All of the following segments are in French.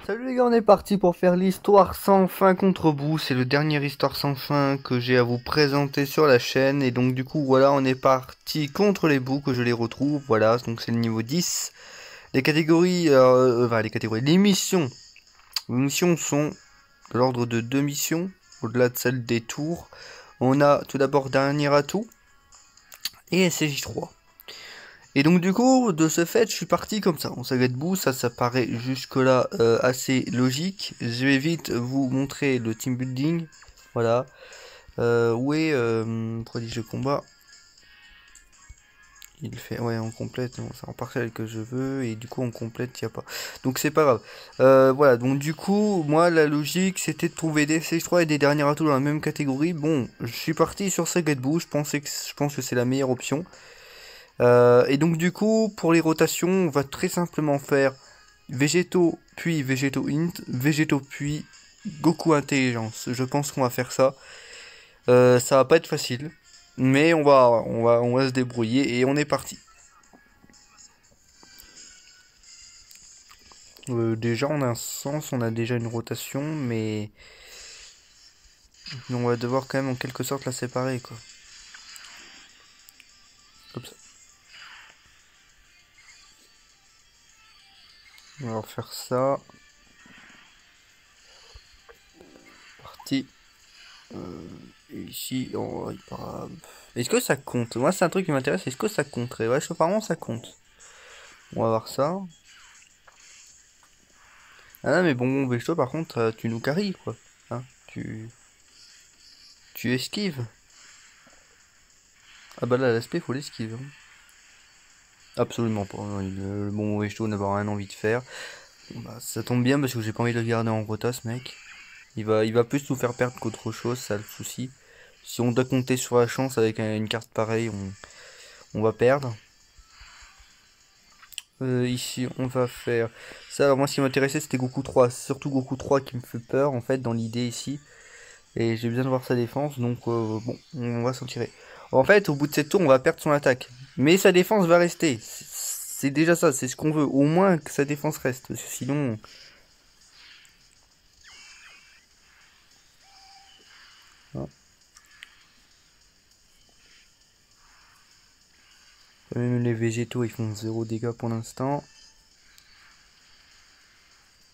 Salut les gars, on est parti pour faire l'histoire sans fin contre Boo. C'est le dernier histoire sans fin que j'ai à vous présenter sur la chaîne. Et donc du coup voilà, on est parti contre les Boo, que je les retrouve. Voilà, donc c'est le niveau 10. Les catégories, les missions. Les missions sont de l'ordre de 2 missions, au-delà de celle des tours. On a tout d'abord dernier atout et SCJ3. Et donc du coup, de ce fait, je suis parti comme ça. On s'arrête debout, ça paraît jusque-là assez logique. Je vais vite vous montrer le team building. Voilà. Où est prodige de combat? Il fait, ouais, on complète, bon, c'est en partiel que je veux, et du coup on complète, il n'y a pas. Donc c'est pas grave. Voilà, donc du coup, moi la logique c'était de trouver des CX3 et des derniers atouts dans la même catégorie. Bon, je suis parti sur Secret Boo, je pense que c'est la meilleure option. Et donc du coup, pour les rotations, on va très simplement faire végétaux puis végétaux int, végétaux puis Goku intelligence. Je pense qu'on va faire ça. Ça va pas être facile, mais on va se débrouiller et on est parti. Déjà, on a un sens, on a déjà une rotation, mais on va devoir quand même en quelque sorte la séparer, quoi. Comme ça. On va faire ça. Parti. Et ici, oh, est-ce que ça compte? Moi, c'est un truc qui m'intéresse. Est-ce que ça compterait? Ouais, apparemment, ça compte. On va voir ça. Ah non, mais bon, Vesto, par contre, tu nous carries, quoi. Hein, tu esquives. Ah bah là, l'aspect, faut l'esquive. Hein. Absolument pas. Non, le bon Vesto n'a pas rien envie de faire. Bon, bah, ça tombe bien parce que j'ai pas envie de le garder en rota, ce mec. Il va plus nous faire perdre qu'autre chose, ça le souci. Si on doit compter sur la chance avec une carte pareille, on va perdre. Ici, on va faire ça. Alors moi, ce qui m'intéressait, c'était Goku 3. C'est surtout Goku 3 qui me fait peur, en fait, dans l'idée ici. Et j'ai besoin de voir sa défense, donc bon, on va s'en tirer. En fait, au bout de cette tour, on va perdre son attaque. Mais sa défense va rester. C'est déjà ça, c'est ce qu'on veut. Au moins que sa défense reste. Parce que sinon... Hein. Même les végétaux, ils font 0 dégâts pour l'instant.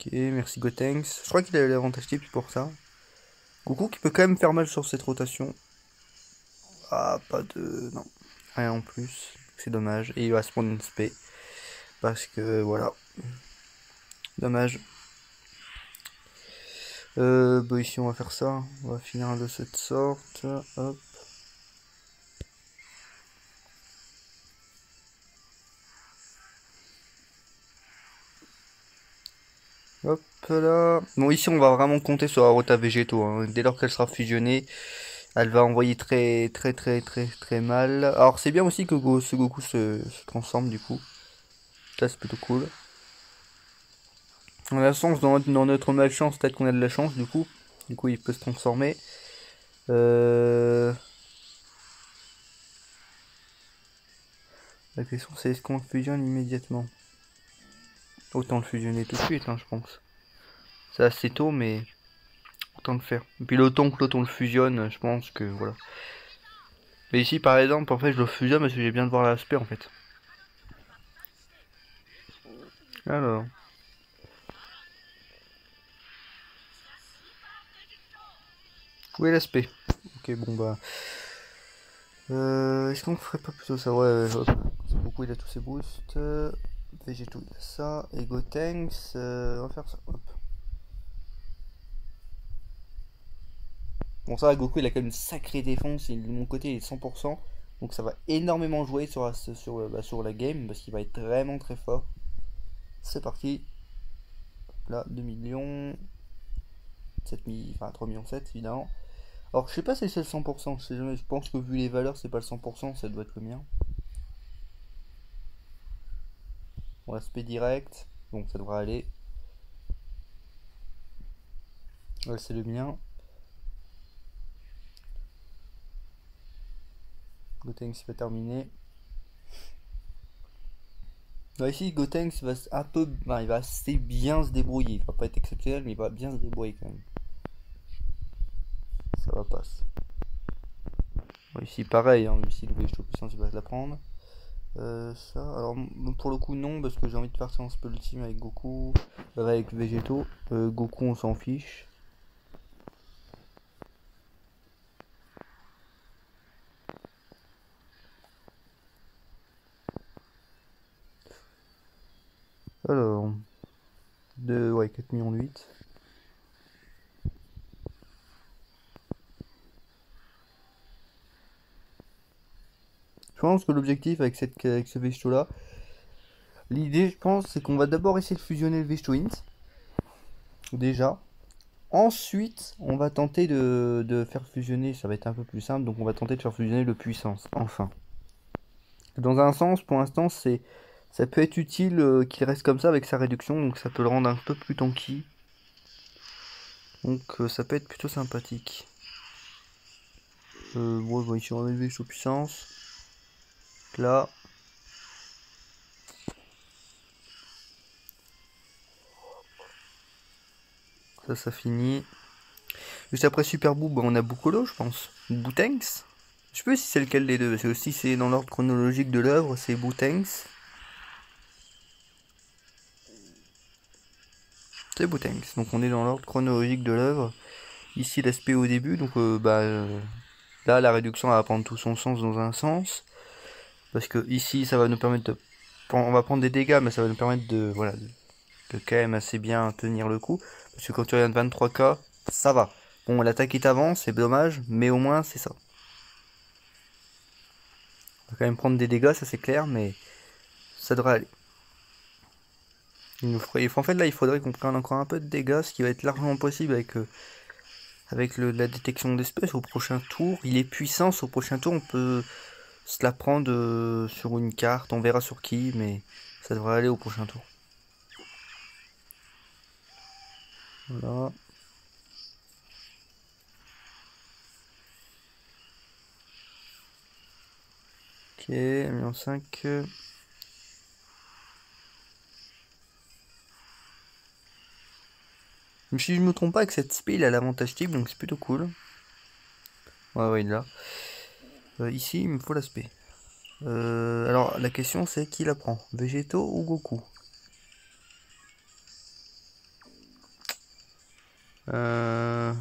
Ok, merci Gotenks. Je crois qu'il a l'avantage type pour ça. Goku qui peut quand même faire mal sur cette rotation. Ah, pas de... Non. Rien en plus. C'est dommage. Et il va se prendre une spé. Parce que, voilà. Dommage. Bah ici on va faire ça. On va finir de cette sorte. Hop. Hop là. Bon ici on va vraiment compter sur la rota végétaux. Hein. Dès lors qu'elle sera fusionnée, elle va envoyer très mal. Alors c'est bien aussi que ce Goku se transforme du coup. Ça c'est plutôt cool. On a la chance dans notre malchance, peut-être qu'on a de la chance du coup. Du coup il peut se transformer. La question c'est est-ce qu'on le fusionne immédiatement? Autant le fusionner tout de suite, hein, je pense. C'est assez tôt, mais autant le faire. Et puis le temps que l'autre on le fusionne, je pense que voilà. Mais ici par exemple, en fait je le fusionne parce que j'ai bien de voir l'aspect en fait. Alors. Où est l'aspect? Ok bon bah. Est-ce qu'on ferait pas plutôt ça? Ouais, hop. C'est beaucoup, il a tous ses boosts. Végétaux, il a ça. Et Gotenks, on va faire ça. Hop. Bon, ça va, Goku il a quand même une sacrée défense. De mon côté, il est 100%. Donc ça va énormément jouer sur la game parce qu'il va être vraiment très fort. C'est parti. Là, 2 millions. 7 millions, enfin 3 millions 7 évidemment. Alors je sais pas si c'est le 100%, je pense que vu les valeurs c'est pas le 100%, ça doit être le mien. On aspect direct, donc ça devrait aller. Ouais, c'est le mien. Gotenks c'est pas terminé. Là, ici, Gotenks va un peu, bah, il va assez bien se débrouiller. Il va pas être exceptionnel, mais il va bien se débrouiller quand même. Ça va passer. Bon, ici, pareil, hein, même si le veto puissance, il va se la prendre. Ça, alors pour le coup, non, parce que j'ai envie de partir en Spell Team avec Goku, avec Végéto. Goku, on s'en fiche. Alors, ouais, 4 millions de 8. Je pense que l'objectif avec ce Végéto là, l'idée, je pense, c'est qu'on va d'abord essayer de fusionner le Végéto Int. Déjà. Ensuite, on va tenter de faire fusionner, ça va être un peu plus simple, donc on va tenter de faire fusionner le puissance, enfin. Dans un sens, pour l'instant, ça peut être utile qu'il reste comme ça avec sa réduction, donc ça peut le rendre un peu plus tanky. Donc ça peut être plutôt sympathique. Bon, ici on va élever sous puissance. Là. Ça finit. Juste après Super Boo, bah, on a Bukolo, je pense. Bootanks. Je sais pas si c'est lequel des deux. C'est aussi c'est dans l'ordre chronologique de l'œuvre, c'est Bootanks. C'est Bootanks. Donc on est dans l'ordre chronologique de l'œuvre. Ici l'aspect au début, donc là la réduction va prendre tout son sens dans un sens. Parce que ici ça va nous permettre de. On va prendre des dégâts, mais ça va nous permettre de. Voilà. De quand même assez bien tenir le coup. Parce que quand tu regardes 23k, ça va. Bon, l'attaque est avant, c'est dommage, mais au moins c'est ça. On va quand même prendre des dégâts, ça c'est clair, mais ça devrait aller. En fait, là, il faudrait qu'on prenne encore un peu de dégâts, ce qui va être largement possible avec la détection d'espèces au prochain tour. Il est puissant, au prochain tour, on peut se la prendre sur une carte, on verra sur qui, mais ça devrait aller au prochain tour. Voilà. Ok, 1,5 million. Si je me trompe pas, avec cette spé, il a l'avantage type, donc c'est plutôt cool. Ouais, il l'a. Ici, il me faut l'aspect. Alors, la question c'est qui la prend, Végéto ou Goku? Euh...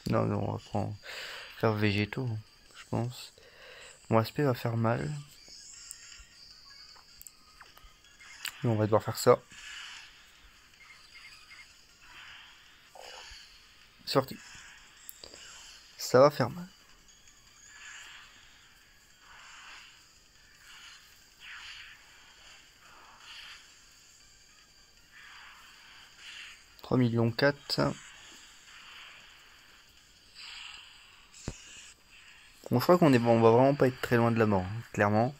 Non, non, on va prendre faire Végéto, je pense. Mon aspect va faire mal. Et on va devoir faire ça. Sorti. Ça va faire mal. $3,4 millions. Bon, je crois on va vraiment pas être très loin de la mort, hein, clairement.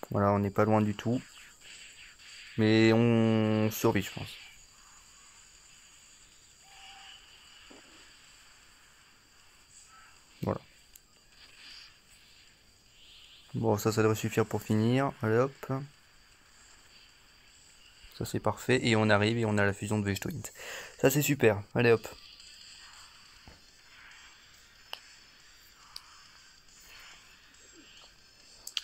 Voilà, on n'est pas loin du tout. Mais on survit, je pense. Voilà. Bon, ça devrait suffire pour finir. Allez hop. Ça c'est parfait. Et on arrive et on a la fusion de Vegetowint. Ça c'est super. Allez hop.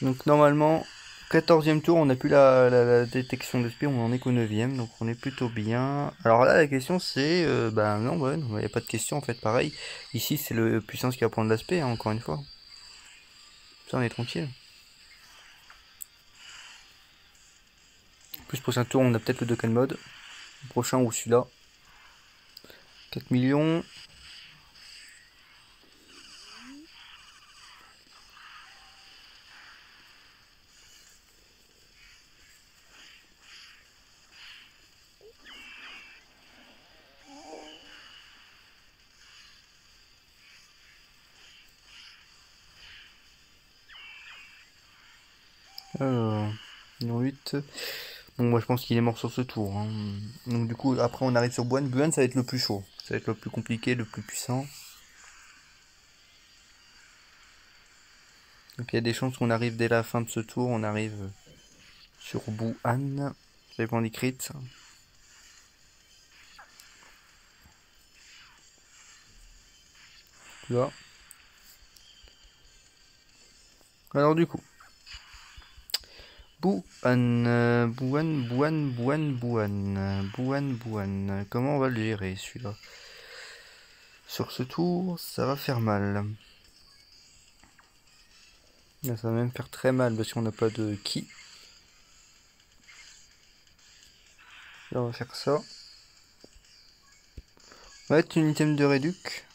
Donc normalement, 14e tour, on n'a plus la détection de spé, on en est qu'au 9e, donc on est plutôt bien. Alors là, la question c'est, bah non, ouais, il n'y a pas de question en fait, pareil. Ici, c'est le puissance qui va prendre l'aspect, hein, encore une fois. Ça, on est tranquille. Plus prochain tour, on a peut-être le Dokkan Mode. Le prochain ou celui-là. 4 millions. Alors, million 8. Bon, moi je pense qu'il est mort sur ce tour, hein. Donc du coup, après on arrive sur Buan. Buan, ça va être le plus chaud. Ça va être le plus compliqué, le plus puissant. Donc il y a des chances qu'on arrive dès la fin de ce tour. On arrive sur Buan. Ça dépend des crits. Là. Alors du coup. Buan. Comment on va le gérer celui-là? Sur ce tour, ça va faire mal. Là, ça va même faire très mal parce qu'on n'a pas de ki. Là, on va faire ça. On va mettre une item de réduc.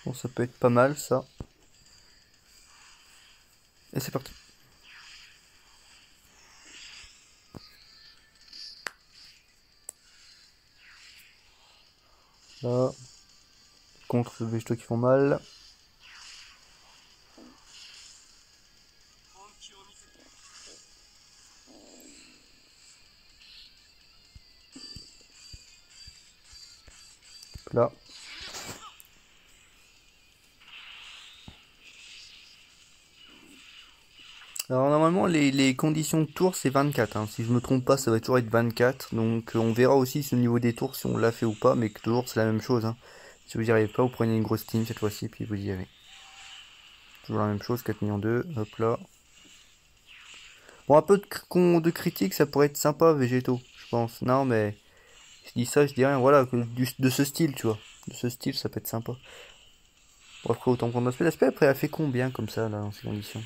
Bon, ça peut être pas mal ça. Et c'est parti. Là. Contre les végétaux qui font mal. Là. Alors normalement les conditions de tour c'est 24, hein. Si je me trompe pas ça va toujours être 24. Donc on verra aussi au niveau des tours si on l'a fait ou pas. Mais que toujours c'est la même chose, hein. Si vous n'y arrivez pas vous prenez une grosse team cette fois-ci puis vous y allez. Toujours la même chose, 4 millions 2, hop là. Bon un peu de critique ça pourrait être sympa végétaux je pense. Non mais je dis ça je dis rien, voilà, de ce style tu vois. De ce style ça peut être sympa. Bon, après autant prendre l'aspect. L'aspect après elle a fait combien comme ça là dans ces conditions?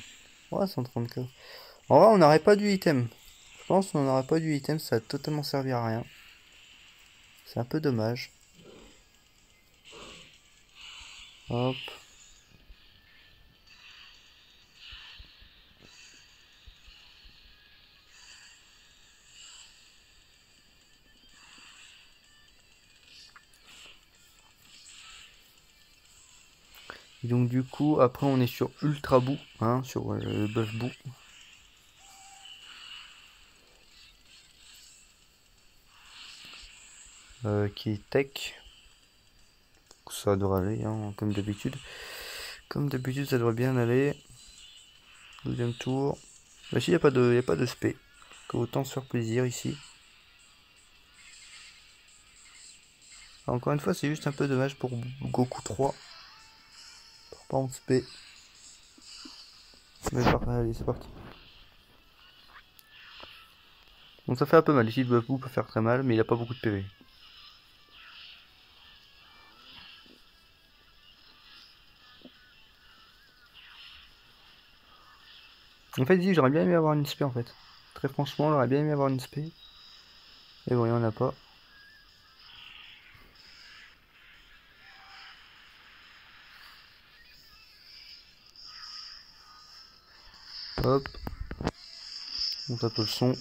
Ouais 130k. En vrai on n'aurait pas dû item. Je pense qu'on n'aurait pas dû item, ça a totalement servi à rien. C'est un peu dommage. Hop. Et donc du coup, après on est sur Ultra Bout, hein, sur le buff bout. Qui est tech. Ça devrait aller, hein, comme d'habitude. Comme d'habitude, ça devrait bien aller. Deuxième tour. Bah si, y a pas de spé. Autant se faire plaisir ici. Alors, encore une fois, c'est juste un peu dommage pour Goku 3. Pour pas en spé. Mais allez, c'est parti. Donc ça fait un peu mal. Ici, le buff bout peut faire très mal, mais il a pas beaucoup de PV. En fait, ici, j'aurais bien aimé avoir une spé en fait. Très franchement, j'aurais bien aimé avoir une spé. Et bon, il n'y en a pas. Hop. On tape le son.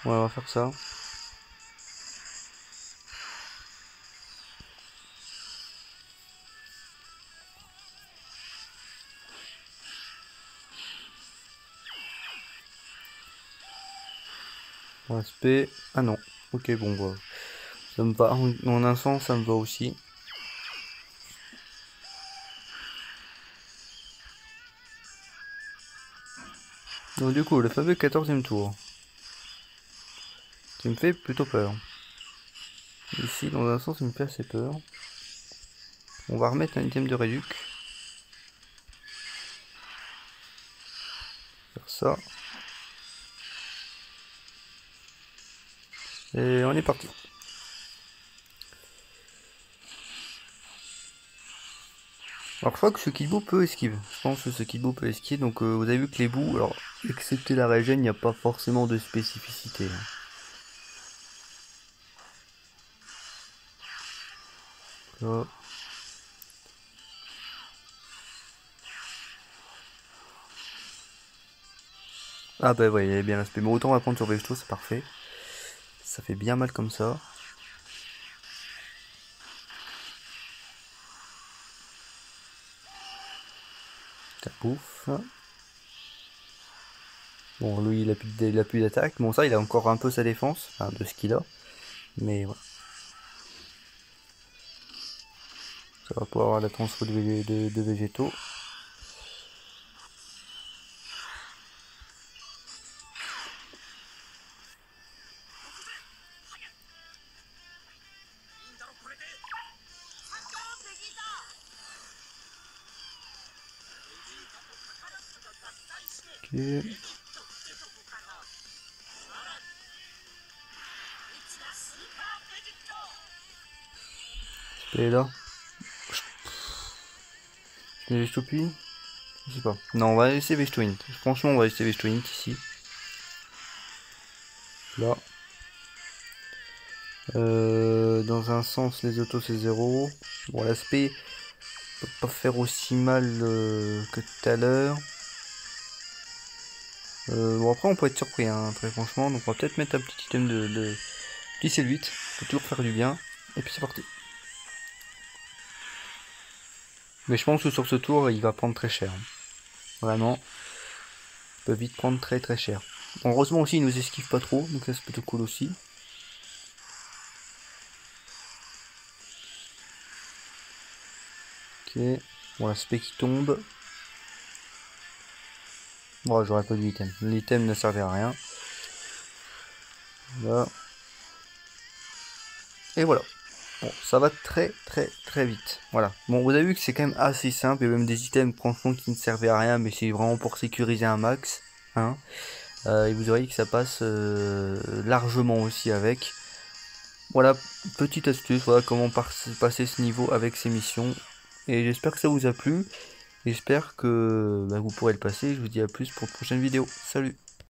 Ouais, on va faire ça. Respect. Ah non. Ok, bon, bah, ça me va. En un sens, ça me va aussi. Donc du coup, le fameux 14e tour. Qui me fait plutôt peur. Ici, dans un sens, il me fait assez peur. On va remettre un item de réduc. Faire ça. Et on est parti. Alors je crois que ce Kibo peut esquive. Je pense que ce Kibo peut esquive. Donc vous avez vu que les bouts, alors excepté la régène, il n'y a pas forcément de spécificité, hein. Là. Ah bah ouais, il y a bien l'aspect. Mais autant on va prendre sur Vegeto, c'est parfait. Ça fait bien mal comme ça. Ça bouffe. Bon, lui, il a plus d'attaque. Bon, ça, il a encore un peu sa défense, enfin, de ce qu'il a. Mais voilà. Ça va pouvoir avoir la transfo de végétaux. Ok. Je vais là. Je mets Vegeto puis. Je sais pas. Non, on va laisser Vegeto Int. Franchement, on va laisser Vegeto Int ici. Là. Dans un sens, les autos c'est 0. Bon, l'aspect peut pas faire aussi mal que tout à l'heure. Bon, après, on peut être surpris, hein, très franchement. Donc, on va peut-être mettre un petit item de petit C8. Ça peut toujours faire du bien. Et puis, c'est parti. Mais je pense que sur ce tour, il va prendre très cher. Vraiment. Il peut vite prendre très très cher. Bon, heureusement aussi, il nous esquive pas trop. Donc, ça, c'est plutôt cool aussi. Ok. Bon, l'aspect qui tombe. Bon, j'aurais pas d'item. L'item ne servait à rien. Là. Et voilà. Bon, ça va très très très vite. Voilà. Bon, vous avez vu que c'est quand même assez simple. Il y a même des items franchement qui ne servaient à rien, mais c'est vraiment pour sécuriser un max. Hein. Et vous aurez que ça passe largement aussi avec. Voilà, petite astuce, voilà comment passer ce niveau avec ces missions. Et j'espère que ça vous a plu. J'espère que vous pourrez le passer. Je vous dis à plus pour une prochaine vidéo. Salut!